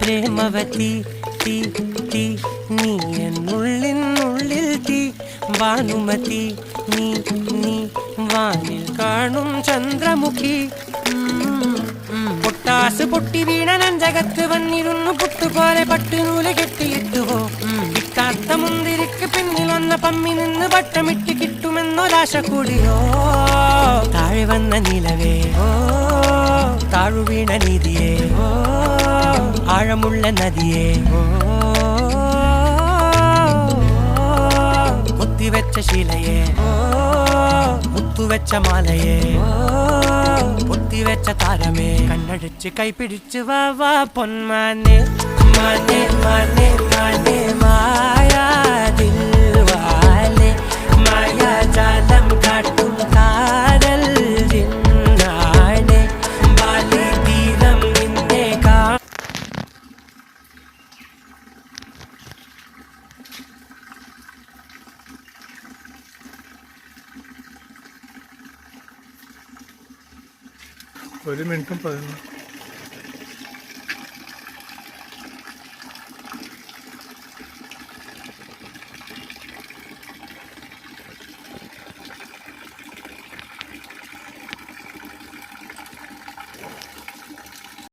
പ്രേമവതി തീ തീ നീ എന്നുള്ളിനുള്ളിൽ തീ ഭാനുമതി നീ നീ വാനിൽ കാണും ചന്ദ്രമുഖി പൊട്ടാസ് പൊട്ടി വീണ നഞ്ചകത്ത് വന്നിരുന്നു പുട്ടുപോലെ പട്ടുനൂല് കെട്ടിയിട്ടുവോ കിട്ടാത്ത മുന്തിരിക്ക് പിന്നിൽ വന്ന പമ്മി നിന്ന് വട്ടമിട്ട് കിട്ടുമെന്നൊരാശ കൂടിയോ താഴെ വന്ന നിലവേ ഓ താഴു വീണ നിധിയേ ഓ ആഴമുള്ള നദിയേ ഓ കൊത്തിവെച്ച ശിലയേ ഓ മുത്തുവെച്ച മാലയേ ഓ പൊത്തിവെച്ച താരമേ കണ്ണടിച്ച് കൈപിടിച്ച് വാ വാ പൊന്മാനെ മാനെ മാനെ മാനെ മായാ ദിൽവാലെ മായാ ജാലം കാട്ടും കാതൽ ജിന്നാനെ ബാലി തീരം നിന്നെ കാ ഒരു മിനിറ്റും 11